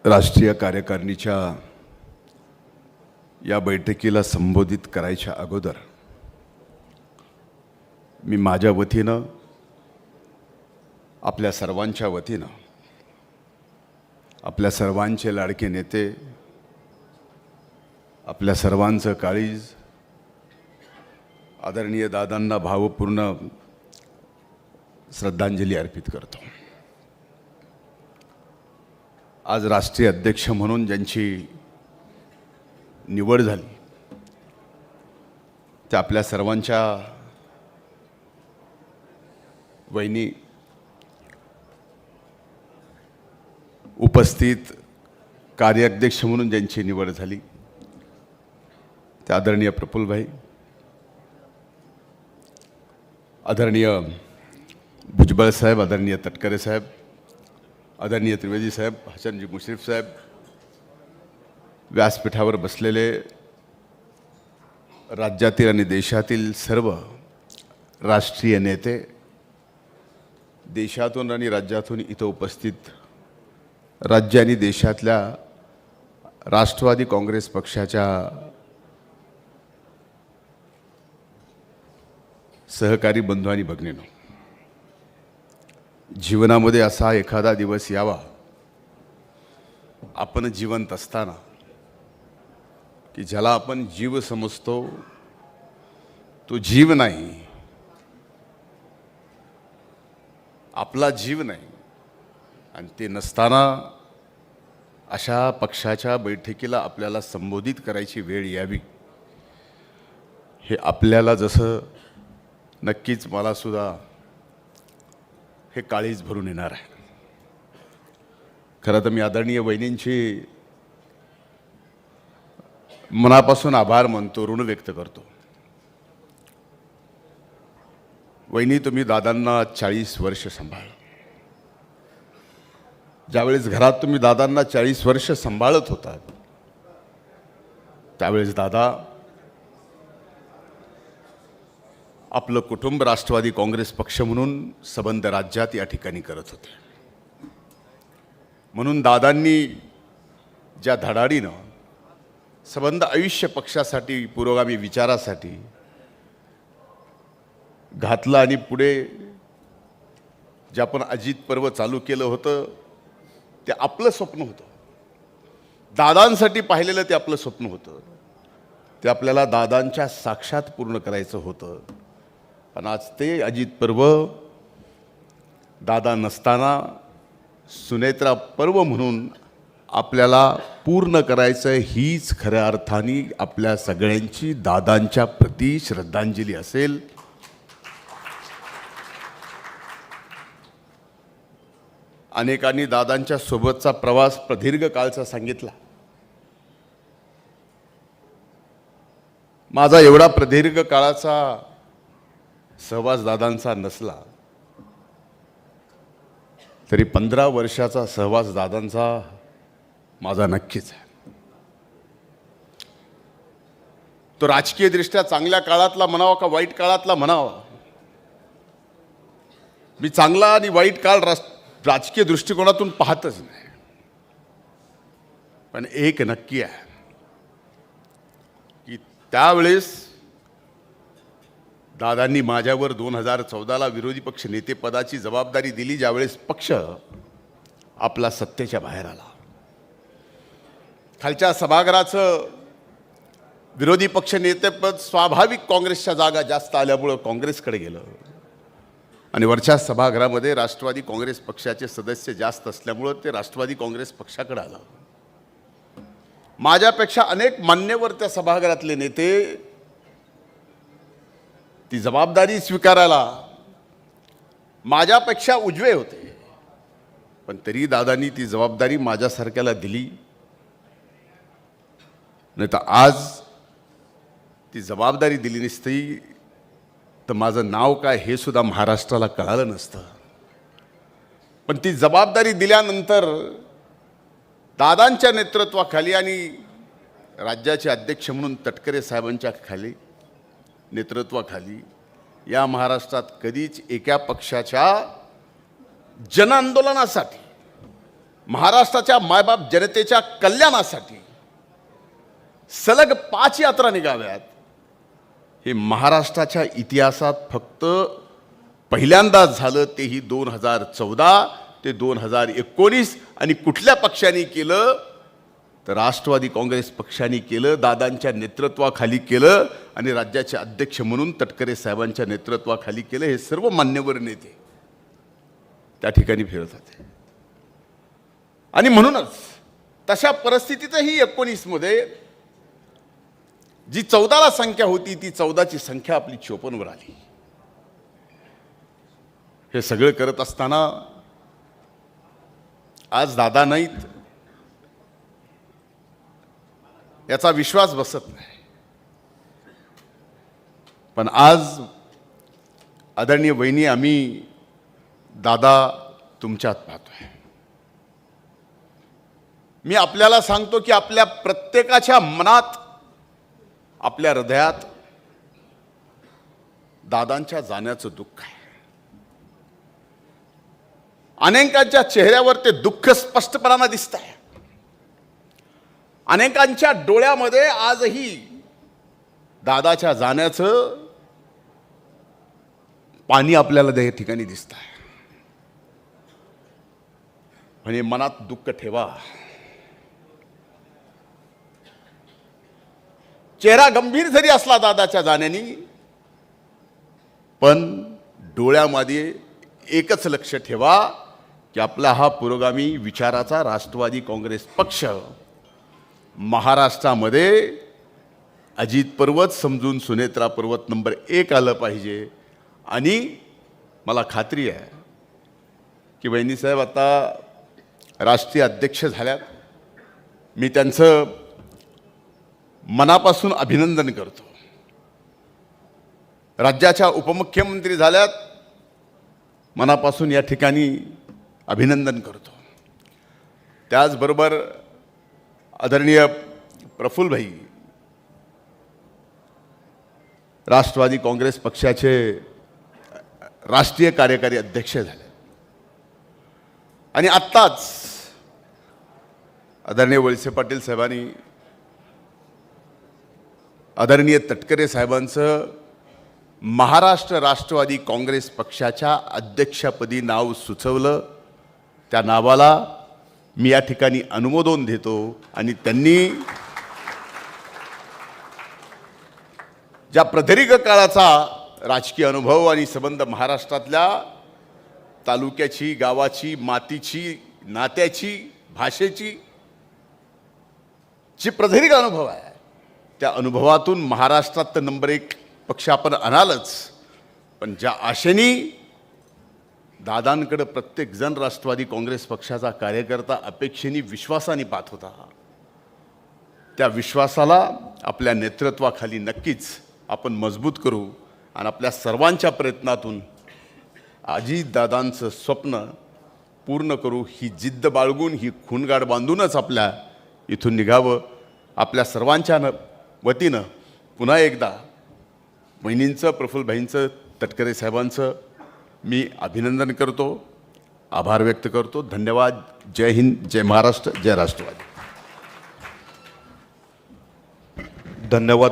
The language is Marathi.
राष्ट्रीय कार्यकारिणीच्या या बैठकीला संबोधित करायच्या अगोदर मी माझ्या वतीनं आपल्या सर्वांच्या वतीनं आपल्या सर्वांचे लाडके नेते आपल्या सर्वांचं काळीज आदरणीय दादांना भावपूर्ण श्रद्धांजली अर्पित करतो। आज राष्ट्रीय अध्यक्ष म्हणून ज्यांची निवड झाली ते आपल्या सर्वांच्या वहिनी उपस्थित कार्याध्यक्ष म्हणून ज्यांची निवड झाली ते आदरणीय प्रफुल्लभाई, आदरणीय भुजबळ साहेब, आदरणीय तटकरे साहेब, आदरणीय त्रिवेदी साहेब, हसनजी मुश्रीफ साहेब, व्यासपीठावर बसलेले राज्यातील आणि देशातील सर्व राष्ट्रीय नेते, देशातून आणि राज्यातून इथं उपस्थित राज्य आणि देशातल्या राष्ट्रवादी काँग्रेस पक्षाच्या सहकारी बंधू आणि भगिनींनो, जीवनामध्ये असा एखादा दिवस यावा आपण जिवंत असताना की ज्याला आपण जीव समजतो तो जीव नाही, आपला जीव नाही, आणि ते नसताना अशा पक्षाच्या बैठकीला आपल्याला संबोधित करायची वेळ यावी हे आपल्याला जसं नक्कीच मला सुद्धा हे काळीज भरून येणार आहे। खरं तर मी आदरणीय वहिनींची मनापासून आभार मानतो, ऋण व्यक्त करतो। वहिनी, तुम्ही दादांना 40 वर्ष सांभाळलं। ज्यावेळेस घरात तुम्ही दादांना 40 वर्ष सांभाळत होतात त्यावेळेस दादा आपलं कुटुंब राष्ट्रवादी काँग्रेस पक्ष म्हणून सबंध राज्यात या ठिकाणी करत होते। म्हणून दादांनी ज्या धडाडीनं सबंध आयुष्य पक्षासाठी, पुरोगामी विचारासाठी घातलं आणि पुढे जे आपण अजित पर्व चालू केलं होतं ते आपलं स्वप्न होतं, दादांसाठी पाहिलेलं ते आपलं स्वप्न होतं, ते आपल्याला दादांच्या साक्षात पूर्ण करायचं होतं। पण आज ते अजित पर्व दादा नसताना सुनेत्रा पर्व म्हणून आपल्याला पूर्ण करायचं, हीच खऱ्या अर्थाने आपल्या सगळ्यांची दादांच्या प्रती श्रद्धांजली असेल। अनेकांनी दादांच्या सोबतचा प्रवास प्रदीर्घ काळचा सांगितला। माझा एवढा प्रदीर्घ काळाचा सहवास दादांचा नसला तरी 15 वर्षाचा सहवास दादांचा माझा नक्कीच आहे। तो राजकीय दृष्ट्या चांगल्या काळातला म्हणावा का वाईट काळातला म्हणावा, मी चांगला आणि वाईट काळ राजकीय दृष्टिकोनातून पाहतच नाही। पण एक नक्की आहे की त्यावेळेस दादांनी माझ्यावर 2014ला विरोधी पक्ष नेतेपदाची जबाबदारी दिली, ज्यावेळेस पक्ष आपला सत्तेच्या बाहेर आला। खालच्या सभागृहाचं विरोधी पक्ष नेतेपद स्वाभाविक काँग्रेसच्या जागा जास्त आल्यामुळं काँग्रेसकडे गेलं आणि वरच्या सभागृहामध्ये राष्ट्रवादी काँग्रेस पक्षाचे सदस्य जास्त असल्यामुळं ते राष्ट्रवादी काँग्रेस पक्षाकडे आलं। माझ्यापेक्षा अनेक मान्यवर त्या सभागृहातले नेते ती जबाबदारी स्वीकारायला माझ्यापेक्षा उजवे होते, पण तरी दादांनी ती जबाबदारी माझ्यासारख्याला दिली, नाही तर आज ती जबाबदारी दिली नसती तर माझं नाव काय हे सुद्धा महाराष्ट्राला कळालं नसतं। पण ती जबाबदारी दिल्यानंतर दादांच्या नेतृत्वाखाली आणि राज्याचे अध्यक्ष म्हणून तटकरे साहेबांच्या खाली नेतृत्वाखाली या महाराष्ट्रात कधीच एका पक्षाच्या जनआंदोलनासाठी महाराष्ट्राच्या मायबाप जनतेच्या कल्याणासाठी सलग 5 यात्रा निघाव्यात, हे महाराष्ट्राच्या इतिहासात फक्त पहिल्यांदाच झालं, तेही 2014 ते 2019. आणि कुठल्या पक्षाने केलं तर राष्ट्रवादी काँग्रेस पक्षाने केलं, दादांच्या नेतृत्वाखाली केलं आणि राज्याचे अध्यक्ष म्हणून तटकरे साहेबांच्या नेतृत्वाखाली केलं. हे सर्व मान्यवर नेते त्या ठिकाणी फिरत होते. आणि म्हणूनच तशा परिस्थितीतही 19 मध्ये जी 14ला संख्या होती ती 14ची संख्या आपली 54 वर आली. हे सगळं करत असताना आज दादा नाहीत याचा विश्वास बसत नाही. पण आज आदरणीय वहिनी, आम्ही दादा तुमच्यात पाहतोय. मी आपल्याला सांगतो की आपल्या प्रत्येकाच्या मनात, आपल्या हृदयात दादांच्या जाण्याचं दुःख आहे. अनेकांच्या चेहऱ्यावर ते दुःख स्पष्टपणाने दिसत आहे. अनेकांच्या डोळ्यामध्ये आजही दादाच्या जाण्याचं पाणी आपल्याला त्या ठिकाणी दिसत आहे. म्हणजे मनात दुःख ठेवा. चेहरा गंभीर जरी असला दादाच्या जाण्याने, पण डोळ्यामध्ये एकच लक्ष ठेवा की आपला हा पुरोगामी विचाराचा राष्ट्रवादी काँग्रेस पक्ष महाराष्ट्रामध्ये अजित पर्वत समजून सुनेत्रा पर्वत नंबर 1 आलं पाहिजे. आणि मला खात्री आहे की वहिनीसाहेब आता राष्ट्रीय अध्यक्ष झाल्यात. मी त्यांचं मनापासून अभिनंदन करतो. राज्याच्या उपमुख्यमंत्री झाल्यात, मनापासून या ठिकाणी अभिनंदन करतो. त्याचबरोबर आदरणीय प्रफुल्लभाई राष्ट्रवादी काँग्रेस पक्षाचे राष्ट्रीय कार्यकारी अध्यक्ष झाले. आणि आत्ताच आदरणीय वळसे पाटील साहेबांनी आदरणीय तटकरे साहेबांचं महाराष्ट्र राष्ट्रवादी काँग्रेस पक्षाच्या अध्यक्षपदी नाव सुचवलं. त्या नावाला मी या ठिकाणी अनुमोदन देतो. आणि त्यांनी ज्या प्रदीर्घ काळाचा राजकीय अनुभव आणि संबंध महाराष्ट्रातल्या तालुक्याची, गावाची, मातीची, नात्याची, भाषेची जी प्रदीर्घ अनुभव आहे, त्या अनुभवातून महाराष्ट्रात तर नंबर 1 पक्ष आपण आणालच, पण ज्या आशेने दादांकडे प्रत्येक जण राष्ट्रवादी काँग्रेस पक्षाचा कार्यकर्ता अपेक्षेने, विश्वासाने पाहत होता, त्या विश्वासाला आपल्या नेतृत्वाखाली नक्कीच आपण मजबूत करू. आणि आपल्या सर्वांच्या प्रयत्नातून अजितदादांचं स्वप्न पूर्ण करू. ही जिद्द बाळगून, ही खूणगाठ बांधूनच आपल्या इथून निघावं. आपल्या सर्वांच्या वतीनं पुन्हा एकदा वहिनींचं, प्रफुल्लभाईंचं, तटकरे साहेबांचं मी अभिनंदन करतो, आभार व्यक्त करतो. धन्यवाद. जय हिंद, जय महाराष्ट्र, जय राष्ट्रवादी. धन्यवाद.